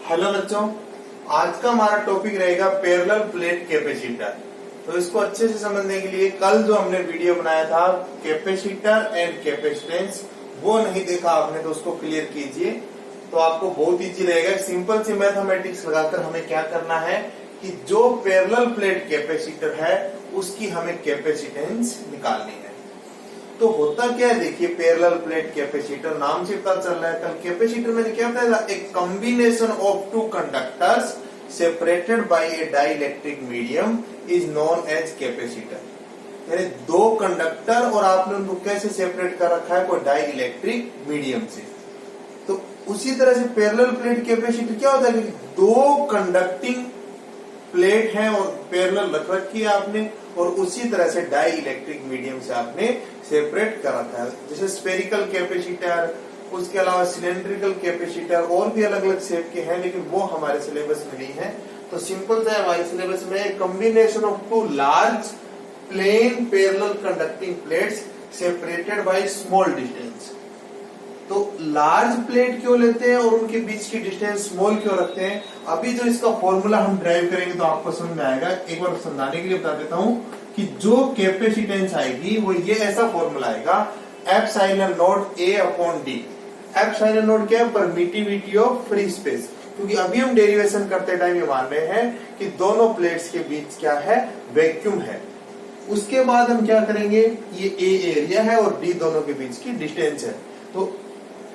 Hello बच्चों, आज का हमारा टॉपिक रहेगा पैरेलल प्लेट कैपेसिटर। तो इसको अच्छे से समझने के लिए कल जो हमने वीडियो बनाया था कैपेसिटर एंड कैपेसिटेंस, वो नहीं देखा आपने तो उसको क्लियर कीजिए। तो आपको बहुत इजी रहेगा। सिंपल सी मैथमेटिक्स लगाकर हमें क्या करना है कि जो पैरेलल प्लेट कैपेसिटर है उसकी हमें कैपेसिटेंस निकालनी है। तो होता क्या है, देखिए पैरेलल प्लेट कैपेसिटर नाम से पता चल रहा है। कल कैपेसिटर में क्या बताया, एक combination of two conductors separated by a dielectric medium is known as capacitor. यानी दो कंडक्टर और आपने उनको कैसे सेपरेट कर रखा है, कोई डाइइलेक्ट्रिक मीडियम से। तो उसी तरह से पैरेलल प्लेट कैपेसिटर क्या होता है कि दो कंडक्टिंग प्लेट है और पैरेलल रख रखी है आपने, और उसी तरह से डाई इलेक्ट्रिक मीडियम से आपने सेपरेट कर रखा है। जैसे स्फेरिकल कैपेसिटर, उसके अलावा सिलेंड्रिकल कैपेसिटर और भी अलग अलग शेप के हैं, लेकिन वो हमारे सिलेबस में नहीं है। तो सिंपल सा हमारे सिलेबस में combination of two large plane parallel conducting plates separated by small distance. तो लार्ज प्लेट क्यों लेते हैं और उनके बीच की डिस्टेंस स्मॉल क्यों रखते हैं, अभी जो इसका फॉर्मूला हम ड्राइव करेंगे तो आपको समझ में आएगा। एक बार समझाने के लिए बता देता हूं कि जो कैपेसिटेंस आएगी वो ये ऐसा फॉर्मूला आएगा, epsilon not a upon D. Epsilon not क्या है, परमिटिविटी ऑफ फ्री स्पेस। क्योंकि अभी हम डेरिवेशन करते टाइम ये मान रहे हैं कि दोनों प्लेट्स के बीच क्या है, वैक्यूम है। उसके बाद हम क्या करेंगे, ये ए एरिया है और डी दोनों के बीच की डिस्टेंस है। तो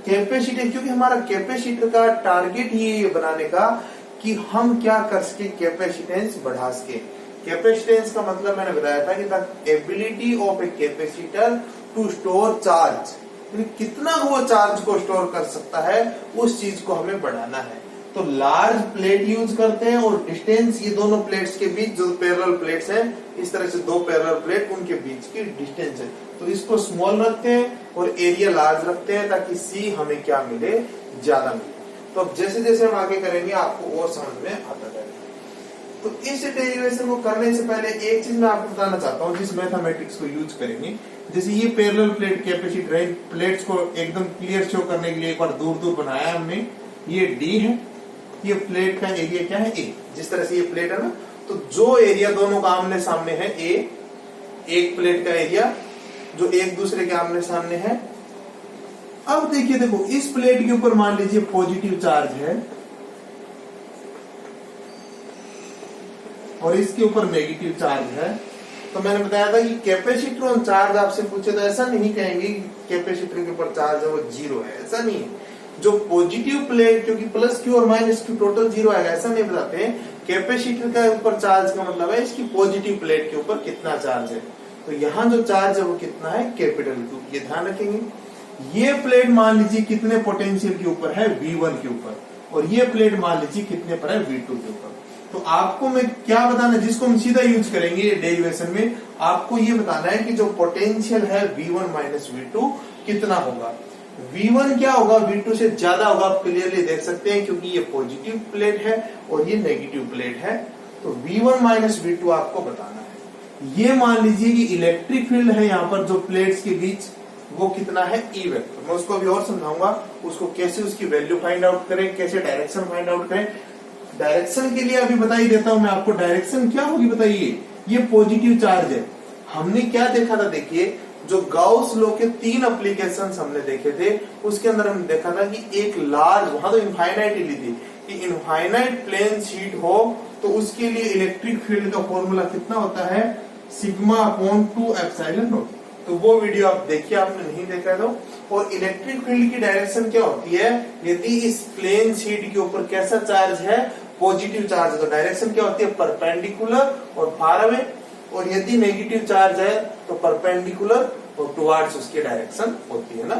कैपेसिटर, क्योंकि हमारा कैपेसिटर का टारगेट ही ये बनाने का कि हम क्या कर सके, कैपेसिटेंस बढ़ा सके। कैपेसिटेंस का मतलब मैंने बताया था कि the ability of a capacitor to store charge, कितना वो चार्ज को स्टोर कर सकता है, उस चीज को हमें बढ़ाना है। तो लार्ज प्लेट यूज करते हैं और डिस्टेंस, ये दोनों प्लेट्स के बीच जो पैरेलल प्लेट्स हैं, इस तरह से दो पैरेलल प्लेट, उनके बीच की डिस्टेंस है। तो इसको स्मॉल रखते हैं और एरिया लार्ज रखते हैं ताकि सी हमें क्या मिले, ज्यादा मिले। तो अब जैसे जैसे हम आगे करेंगे आपको और समझ में आता जाएगा। तो इस डेरिवेशन को करने से पहले एक चीज मैं आपको बताना चाहता हूँ जिस मैथमेटिक्स को यूज करेंगे। जैसे ये पैरेलल प्लेट कैपेसिटर है, प्लेट्स को एकदम क्लियर शो करने के लिए एक बार दूर दूर बनाया हमने। ये डी है, ये प्लेट का एरिया क्या है, ए। जिस तरह से ये प्लेट है ना, तो जो एरिया दोनों का आमने सामने है, ए, एक प्लेट का एरिया जो एक दूसरे के आमने सामने है। अब देखिए, देखो इस प्लेट के ऊपर मान लीजिए पॉजिटिव चार्ज है और इसके ऊपर नेगेटिव चार्ज है। तो मैंने बताया था कि कैपेसिटर ऑन चार्ज आपसे पूछे तो ऐसा नहीं कहेंगे कि कैपेसिटर के ऊपर चार्ज है वो जीरो है, ऐसा नहीं है। जो पॉजिटिव प्लेट, क्योंकि प्लस क्यू और माइनस क्यू टोटल जीरो आएगा, ऐसा नहीं बताते हैं। कैपेसिटर का ऊपर चार्ज का मतलब है इसकी पॉजिटिव प्लेट के ऊपर कितना चार्ज है। तो यहाँ जो चार्ज है वो कितना है, कैपिटल Q, ये ध्यान रखेंगे। ये प्लेट मान लीजिए कितने पोटेंशियल के ऊपर है, V1 के ऊपर, और ये प्लेट मान लीजिए कितने पर है, V2 के ऊपर। तो आपको मैं क्या बताना, जिसको हम सीधा यूज करेंगे डेरिवेशन में, आपको ये बताना है कि जो पोटेंशियल है V1 माइनस V2 कितना होगा। V1 क्या होगा, V2 से ज्यादा होगा, आप क्लियरली देख सकते हैं क्योंकि ये पॉजिटिव प्लेट है और ये नेगेटिव प्लेट है। तो V1 माइनस V2 आपको बताना है। ये मान लीजिए कि इलेक्ट्रिक फील्ड है यहाँ पर जो प्लेट्स के बीच, वो कितना है, E वेक्टर। मैं उसको अभी और समझाऊंगा, उसको कैसे उसकी वैल्यू फाइंड आउट करें, कैसे डायरेक्शन फाइंड आउट करें। डायरेक्शन के लिए अभी बता ही देता हूं मैं आपको, डायरेक्शन क्या होगी बताइए। ये पॉजिटिव चार्ज है। हमने क्या देखा था, देखिए जो गाउस लॉ के 3 एप्लीकेशंस हमने देखे थे, उसके अंदर हमने देखा था कि एक लार्ज, वहां तो इनफाइनाइट ली थी कि इनफाइनाइट प्लेन शीट हो तो उसके लिए इलेक्ट्रिक फील्ड का फॉर्मूला कितना होता है, सिग्मा अपॉन 2 एप्सिलॉन नॉट। तो वो वीडियो आप देखिए, आपने नहीं देखा तो। और इलेक्ट्रिक फील्ड की डायरेक्शन क्या होती है, यदि इस प्लेन शीट के ऊपर कैसा चार्ज है, पॉजिटिव चार्ज, तो डायरेक्शन क्या होती है, परपेंडिकुलर और फार अवे। और यदि नेगेटिव चार्ज है तो परपेंडिकुलर और टुवार्ड्स उसकी डायरेक्शन होती है ना।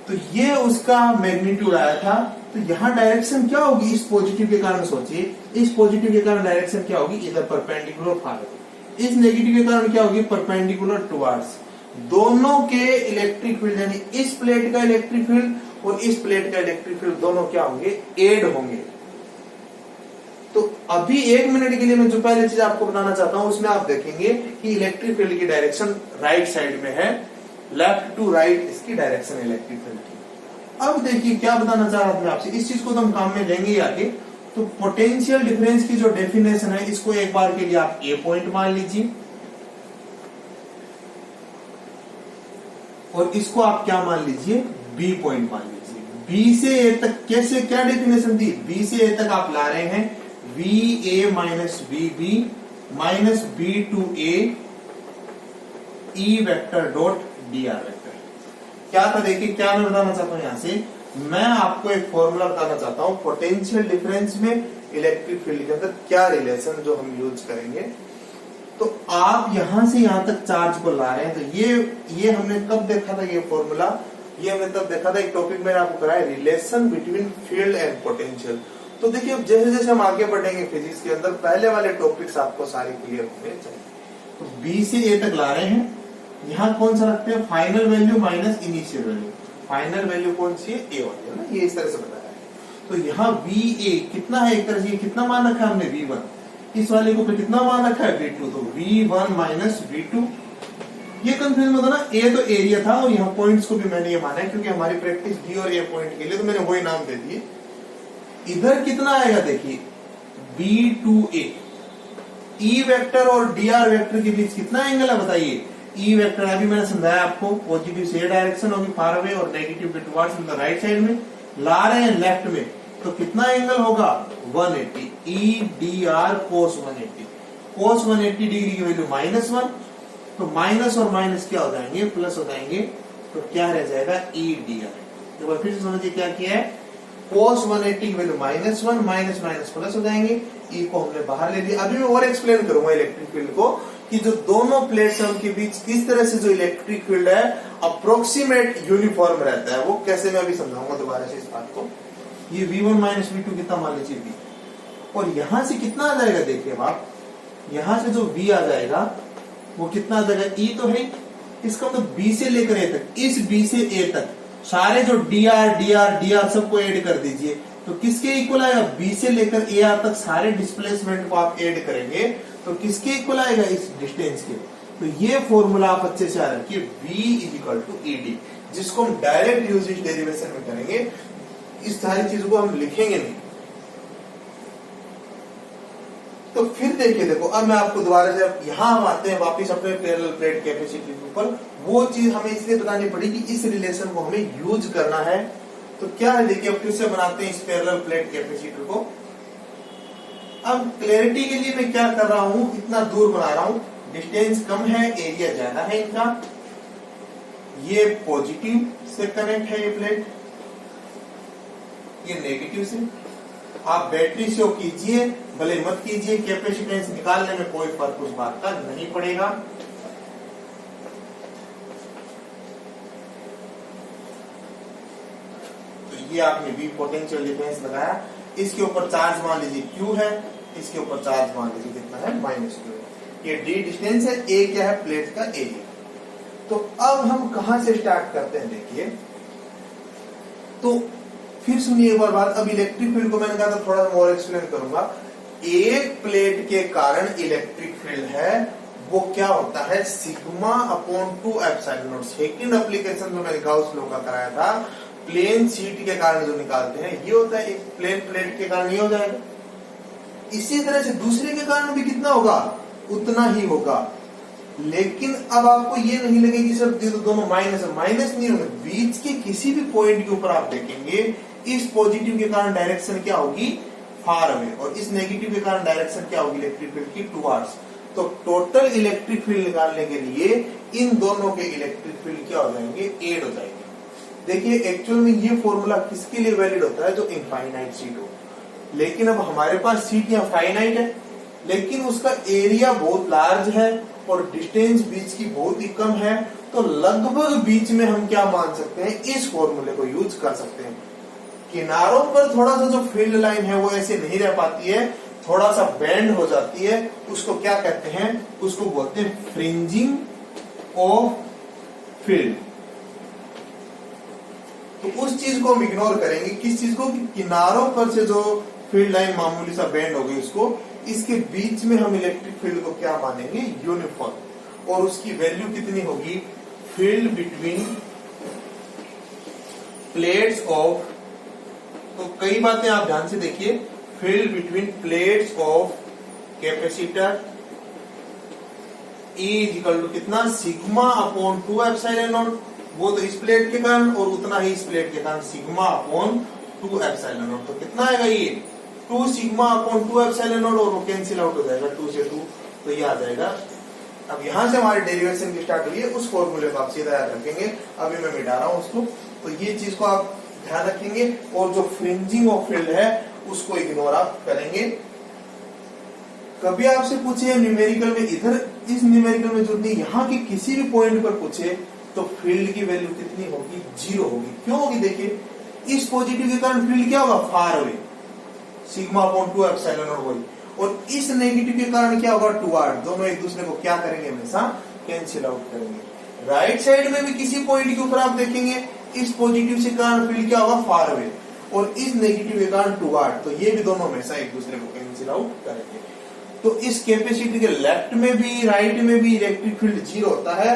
तो ये उसका मैग्नीट्यूड आया था। तो यहाँ डायरेक्शन क्या होगी, इस पॉजिटिव के कारण सोचिए, इस पॉजिटिव के कारण डायरेक्शन क्या होगी, इधर परपेंडिकुलर फार अवे। इस नेगेटिव के कारण क्या होगी, परपेंडिकुलर टुवार्ड्स। दोनों के इलेक्ट्रिक फील्ड, यानी इस प्लेट का इलेक्ट्रिक फील्ड और इस प्लेट का इलेक्ट्रिक फील्ड, दोनों क्या होंगे, एड होंगे। तो अभी 1 मिनट के लिए मैं जो पहले चीज आपको बताना चाहता हूं, उसमें आप देखेंगे कि इलेक्ट्रिक फील्ड की डायरेक्शन राइट साइड में है, लेफ्ट टू राइट इसकी डायरेक्शन इलेक्ट्रिक फील्ड की। अब देखिए क्या बताना चाह रहा था मैं आपसे, इस चीज को तो हम काम में लेंगे आगे। तो पोटेंशियल डिफरेंस की जो डेफिनेशन है, इसको एक बार के लिए आप ए पॉइंट मान लीजिए, और इसको आप क्या मान लीजिए, बी पॉइंट मान लीजिए। बी से ए तक कैसे, क्या डेफिनेशन थी, बी से ए तक आप ला रहे हैं V A minus V B minus B to A E vector dot D R vector. क्या था देखिए, क्या मैं बताना चाहता हूं, यहां से मैं आपको एक फॉर्मूला बताना चाहता हूं, पोटेंशियल डिफरेंस में इलेक्ट्रिक फील्ड के अंदर क्या रिलेशन जो हम यूज करेंगे। तो आप यहां से यहां तक चार्ज को ला रहे हैं, तो ये हमने कब देखा था, ये फॉर्मूला ये हमने तब देखा था, एक टॉपिक मैंने आपको कराया, relation between field and potential. तो देखिए अब जैसे जैसे हम आगे बढ़ेंगे फिजिक्स के अंदर, पहले वाले टॉपिक्स आपको सारे क्लियर होने चाहिए। तो बी से ए तक ला रहे हैं, यहाँ कौन सा रखते हैं, final value minus initial value. Final value कौन सी है, ए वाली है ना, ये इस तरह से बताया है। तो यहाँ वी ए कितना है, एक तरह से कितना मान रखा है हमने वी वन, इस वाले को कितना मान रखा है वी टू, तो V one minus V two. ये कंफ्यूजन होता ना, ए तो एरिया था और यहाँ पॉइंट्स को भी मैंने ये माना है क्योंकि हमारी प्रैक्टिस बी और ए पॉइंट के लिए, तो मैंने वही नाम दे दिए। इधर कितना आएगा देखिए, B to A, E vector और डी आर वेक्टर के बीच कितना एंगल है बताइए। ई वेक्टर अभी मैंने समझाया आपको, पॉजिटिव से डायरेक्शन होगी फार अवे और नेगेटिव के towards in the right side में, ला रहे हैं लेफ्ट में, तो कितना एंगल होगा 180, ई डी आर कोस 180। कोस 180 डिग्री की वैल्यू -1, तो माइनस और माइनस क्या हो जाएंगे, प्लस हो जाएंगे, तो क्या रह जाएगा ई डी आर। तो फिर से समझिए क्या किया है, कोस 180 की वैल्यू -1, माइनस माइनस प्लस हो जाएंगे, ई को हमने बाहर ले लिया। अभी मैं और एक्सप्लेन करूंगा इलेक्ट्रिक फील्ड को, कि जो दोनों प्लेट्स हैं उनके बीच किस तरह से जो इलेक्ट्रिक फील्ड है अप्रोक्सीमेट यूनिफॉर्म रहता है, वो कैसे मैं अभी समझाऊंगा दोबारा से इस बात को। ये V1 माइनस V2 कितना मान लीजिए V, और यहां से कितना आ जाएगा देखिए आप, यहां से जो V आ जाएगा वो कितना आ जाएगा, E तो है, इसका मतलब B से लेकर A तक, इस B से A तक सारे जो dr सबको ऐड कर दीजिए, तो किसके इक्वल आएगा, B से लेकर AR तक सारे डिस्प्लेसमेंट को आप ऐड करेंगे तो किसके इक्वल आएगा, इस डिस्टेंस के। तो ये फॉर्मूला आप अच्छे से याद रखिए, V is equal to ED, जिसको हम डायरेक्ट यूज इस डेरिवेशन में करेंगे, इस सारी चीजों को हम लिखेंगे नहीं। तो फिर देखिए, देखो अब मैं आपको दोबारा से यहां हम आते हैं वापस अपने पैरेलल प्लेट कैपेसिटी के ऊपर। वो चीज हमें इसलिए बतानी पड़ी कि इस रिलेशन को हमें यूज करना है। तो क्या है देखिए, अब फिर से बनाते हैं इस पैरेलल प्लेट कैपेसिटर को। अब क्लैरिटी के लिए मैं क्या कर रहा हूं, इतना दूर बना रहा हूं, डिस्टेंस कम है, एरिया ज्यादा है इनका। ये पॉजिटिव से कनेक्ट है ये प्लेट, ये नेगेटिव से। आप बैटरी शो कीजिए भले मत कीजिए, कैपेसिटेंस निकालने में कोई फर्क उस बात का नहीं पड़ेगा। तो ये आपने भी पोटेंशियल डिफरेंस लगाया, इसके ऊपर चार्ज मान लीजिए Q है, इसके ऊपर चार्ज मान लीजिए कितना है, -Q। ये D डिस्टेंस है, A क्या है, प्लेट का एरिया। तो अब हम कहां से स्टार्ट करते हैं देखिए, तो फिर सुनिए एक बार बात। अब इलेक्ट्रिक फील्ड को मैंने कहा था थोड़ा और एक्सप्लेन करूंगा। एक प्लेट के कारण इलेक्ट्रिक फील्ड है वो क्या होता है, sigma upon 2 epsilon not. Second application जो मैंने गाउस लॉ का कराया था, प्लेन शीट के कारण जो निकालते हैं ये होता है, एक प्लेन प्लेट के कारण ये हो जाएगा। इसी तरह से दूसरे के कारण भी कितना होगा, उतना ही होगा। लेकिन अब आपको ये नहीं लगेगा कि सर ये तो दोनों माइनस है, माइनस नहीं होगा। बीच के किसी भी पॉइंट के ऊपर आप देखेंगे, इस पॉजिटिव के कारण डायरेक्शन क्या होगी, फार अवे, और इस नेगेटिव के कारण डायरेक्शन क्या होगी इलेक्ट्रिक फील्ड की, टुवर्ड्स। तो टोटल इलेक्ट्रिक फील्ड निकालने के लिए इन दोनों के इलेक्ट्रिक फील्ड क्या हो जाएंगे, एड हो जाएंगे। देखिए एक्चुअल में ये फॉर्मूला किसके लिए वैलिड होता है, जो इनफाइनाइट सीट हो। लेकिन अब हमारे पास सीट यहाँ फाइनाइट है, लेकिन उसका एरिया बहुत लार्ज है और डिस्टेंस बीच की बहुत ही कम है, तो लगभग बीच में हम क्या मान सकते हैं, इस फॉर्मूले को यूज कर सकते हैं। किनारों पर थोड़ा सा जो फील्ड लाइन है वो ऐसे नहीं रह पाती है, थोड़ा सा बेंड हो जाती है, उसको क्या कहते हैं, उसको बोलते हैं फ्रिंजिंग ऑफ फील्ड। तो उस चीज को हम इग्नोर करेंगे, किस चीज को, कि किनारों पर से जो फील्ड लाइन मामूली सा बेंड हो गई उसको, इसके बीच में हम इलेक्ट्रिक फील्ड को क्या मानेंगे, यूनिफॉर्म। और उसकी वैल्यू कितनी होगी, फील्ड बिटवीन प्लेट्स ऑफ, तो कई बातें आप ध्यान से देखिए, field between plates of capacitor E equal to कितना, सिग्मा अपॉन 2 एप्सिलॉन नॉट, वो तो इस प्लेट के कारण और उतना ही इस प्लेट के कारण सिग्मा अपॉन 2 एप्सिलॉन नॉट। तो कितना आएगा ये 2 सिग्मा अपॉन 2 एप्सिलॉन नॉट, और वो कैंसिल आउट हो जाएगा 2 से 2, तो ये आ जाएगा। अब यहां से हमारी डेरिवेशन की स्टार्ट हुई है, उस फॉर्मूले को आप सीधा याद रखेंगे, अभी मैं मिटा रहा हूं उसको। तो ये चीज को आप ध्यान रखेंगे, और जो फ्रिंजिंग ऑफ फील्ड है उसको इग्नोर आप करेंगे। कभी आपसे पूछे न्यूमेरिकल में, इधर इस न्यूमेरिकल में जो नहीं, यहाँ के किसी भी पॉइंट पर पूछे तो फील्ड की वैल्यू कितनी होगी, 0 होगी। क्यों होगी, देखिए इस पॉजिटिव के कारण फील्ड क्या होगा, far away, sigma upon 2 epsilon not वही, और इस नेगेटिव के कारण क्या होगा, टुवर्ड, दोनों एक दूसरे को क्या करेंगे, हमेशा कैंसिल आउट करेंगे। राइट साइड में भी किसी पॉइंट के ऊपर आप देखेंगे, इस पॉजिटिव से कारण फील्ड क्या होगा, फार अवे, और इस नेगेटिव के कारण टुवर्ड, तो ये भी दोनों हमेशा एक दूसरे को कैंसिल आउट करेंगे। तो इस कैपेसिटर के लेफ्ट में भी राइट में भी इलेक्ट्रिक फील्ड 0 होता है,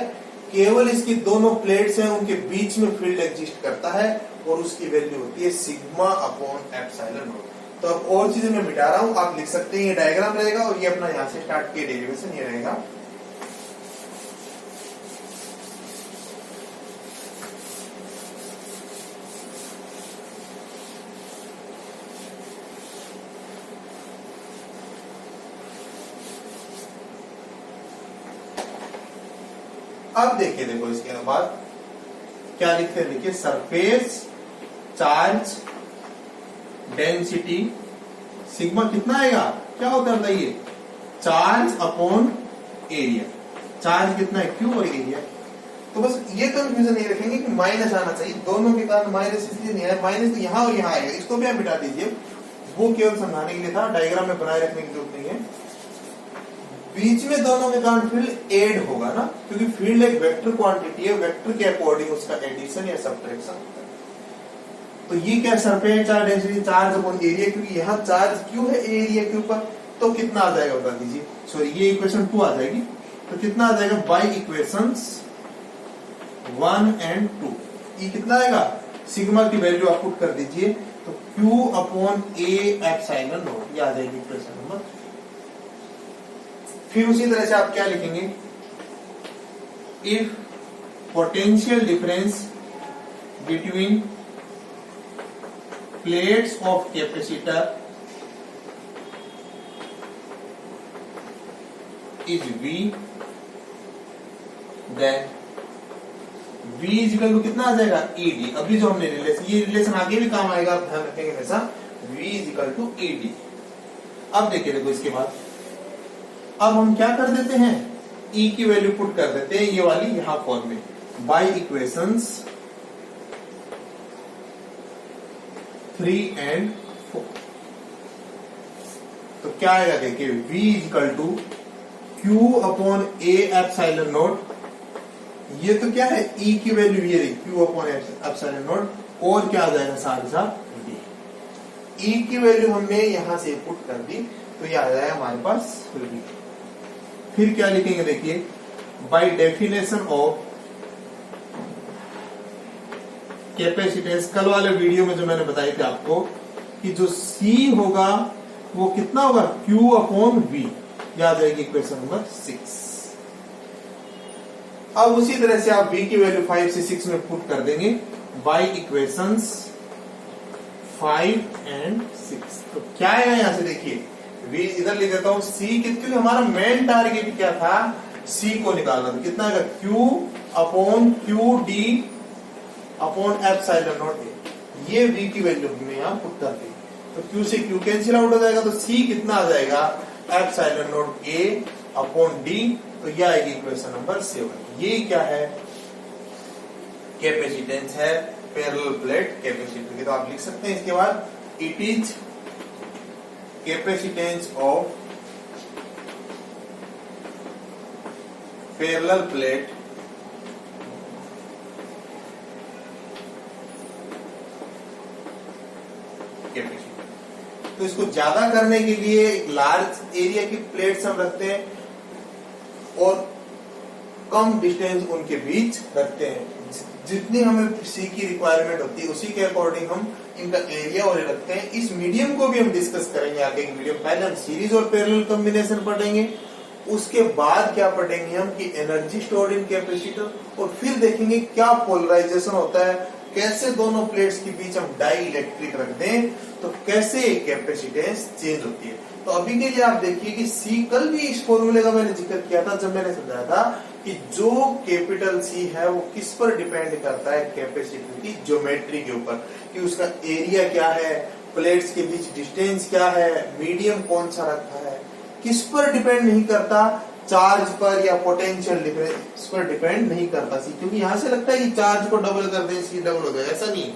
केवल इसकी दोनों प्लेट्स हैं उनके बीच में फील्ड एग्जिस्ट करता है, और उसकी वैल्यू होती है सिग्मा अपॉन एप्सिलॉन नॉट। तो अब और चीजें मैं मिटा रहा हूं, आप लिख सकते हैं, ये डायग्राम रहेगा और ये अपना यहां से स्टार्ट किया डेरिवेशन ये रहेगा। अब देखिए, देखो इसके बाद क्या लिखते हैं, देखिए सरफेस चार्ज डेंसिटी सिग्मा कितना आएगा, क्या होता है बताइए, चार्ज अपॉन एरिया, चार्ज कितना है, क्यू और एरिया। तो बस ये कंफ्यूजन नहीं रखेंगे कि माइनस आना चाहिए, दोनों के कारण माइनस इसलिए नहीं है, माइनस तो यहाँ और यहाँ आएगा, इसको भी आप मिटा दीजिए, वो केवल समझाने के लिए था, डायग्राम में बनाए रखने की जरूरत नहीं है। बीच में दोनों के कारण फील्ड एड होगा ना, क्योंकि फील्ड एक वेक्टर क्वांटिटी है, वेक्टर के अकॉर्डिंग उसका एडिशन या सब्ट्रैक्शन होता है। तो ये क्या, surface charge density charge upon area, क्योंकि यहाँ चार्ज क्यों है एरिया के ऊपर, तो कितना आ जाएगा बता दीजिए, सॉरी ये इक्वेशन 2 आ जाएगी, तो कितना आ जाएगा, बाई इक्वेशंस 1 एंड 2, ये कितना आएगा, सिग्मा की वैल्यू आप पुट कर दीजिए, तो Q upon A epsilon naught, ये आ जाएगी इक्वेशन नंबर। फिर उसी तरह से आप क्या लिखेंगे, if potential difference between plates of capacitor is V, then V equal to कितना आ जाएगा, ED। अभी जो हमने रिलेशन, ये रिलेशन आगे भी काम आएगा, आप ध्यान रखेंगे हमेशा, V इक्वल टू ED। अब देखिए, देखो इसके बाद अब हम क्या कर देते हैं, E की वैल्यू पुट कर देते हैं, ये वाली यहां फॉर्म में, बाई इक्वेशंस 3 एंड 4। तो क्या आएगा, देखिए V equal to Q upon A epsilon naught, ये तो क्या है, E की वैल्यू ये रही Q अपॉन एप्सिलॉन नॉट, और क्या आ जाएगा साथ ही साथ D। E की वैल्यू हमने यहां से पुट कर दी, तो ये आ जाएगा हमारे पास V। फिर क्या लिखेंगे, देखिए बाय डेफिनेशन ऑफ कैपेसिटेंस, कल वाले वीडियो में जो मैंने बताई थी आपको कि जो C होगा वो कितना होगा, Q अपॉन V, याद आएगी इक्वेशन नंबर 6। अब उसी तरह से आप V की वैल्यू 5 से 6 में पुट कर देंगे बाय इक्वेशंस 5 एंड 6। तो क्या आएगा यहां से, देखिए V इधर लिख देता हूं, C क्योंकि हमारा मेन टारगेट क्या था, C को निकालना, तो कितना आएगा, Q upon QD upon epsilon naught, ये V की वैल्यू हमने यहाँ पुट कर दी, तो Q से Q कैंसिल आउट हो जाएगा, तो C कितना आ जाएगा, epsilon not A upon D, तो ये आएगी इक्वेशन नंबर 7। ये क्या है, कैपेसिटेंस है पैरेलल प्लेट कैपेसिटर की। तो आप लिख सकते हैं इसके बाद, it is capacitance of parallel plate capacitor. तो इसको ज्यादा करने के लिए एक लार्ज एरिया की प्लेट्स हम रखते हैं और कम डिस्टेंस उनके बीच रखते हैं, जितनी हमें सी की रिक्वायरमेंट होती है उसी के अकॉर्डिंग हम इनका एरिया और रखते हैं। इस मीडियम को भी हम डिस्कस करेंगे आगे की वीडियो। पहले हम सीरीज और पैरेलल कॉम्बिनेशन पढ़ेंगे, उसके बाद क्या पढ़ेंगे हम कि एनर्जी स्टोर्ड इन कैपेसिटर, और फिर देखेंगे क्या पोलराइजेशन होता है, कैसे दोनों प्लेट्स के बीच हम डाई इलेक्ट्रिक रख दें तो कैसे कैपेसिटेंस चेंज होती है। तो अभी के लिए आप देखिए कि सी, कल भी इस फॉर्मूले का मैंने जिक्र किया था जब मैंने समझाया था कि जो कैपिटल सी है वो किस पर डिपेंड करता है, कैपेसिटर की ज्योमेट्री के ऊपर, कि उसका एरिया क्या है, प्लेट्स के बीच डिस्टेंस क्या है, मीडियम कौन सा रखा है, किस पर डिपेंड नहीं करता, चार्ज पर या पोटेंशियल डिफरेंस पर डिपेंड नहीं करता सी। क्योंकि यहां से लगता है कि चार्ज को डबल कर दें सी डबल हो जाए, ऐसा नहीं।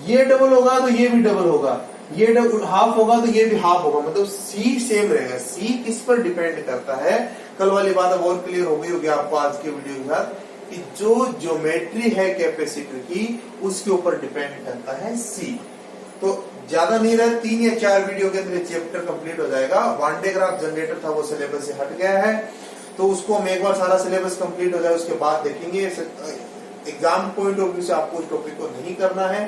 ये डबल होगा तो ये भी डबल होगा, ये हाफ होगा तो ये भी हाफ होगा, मतलब सी सेम रहेगा। सी किस पर डिपेंड करता है, कल वाली बात अब और क्लियर हो गई होगी आपको आज के वीडियो के साथ, कि जो ज्योमेट्री है कैपेसिटर की उसके ऊपर डिपेंड करता है सी। तो ज्यादा नहीं रहा, 3 या 4 वीडियो के अंदर चैप्टर कंप्लीट हो जाएगा। वन डे ग्राफ जनरेटर था वो सिलेबस से हट गया है, तो उसको हम एक बार सारा सिलेबस कंप्लीट हो जाए उसके बाद देखेंगे। एग्जाम पॉइंट ऑफ व्यू से आपको उस टॉपिक को नहीं करना है।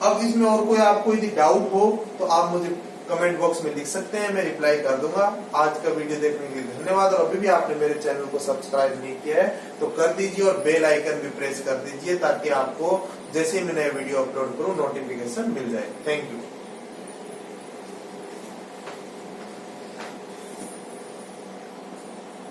अब इसमें और कोई आपको यदि डाउट हो तो आप मुझे कमेंट बॉक्स में लिख सकते हैं, मैं रिप्लाई कर दूंगा। आज का वीडियो देखने के लिए धन्यवाद, और अभी भी आपने मेरे चैनल को सब्सक्राइब नहीं किया है तो कर दीजिए और बेल आइकन भी प्रेस कर दीजिए, ताकि आपको जैसे ही मैं नया वीडियो अपलोड करूं नोटिफिकेशन मिल जाए। Thank you.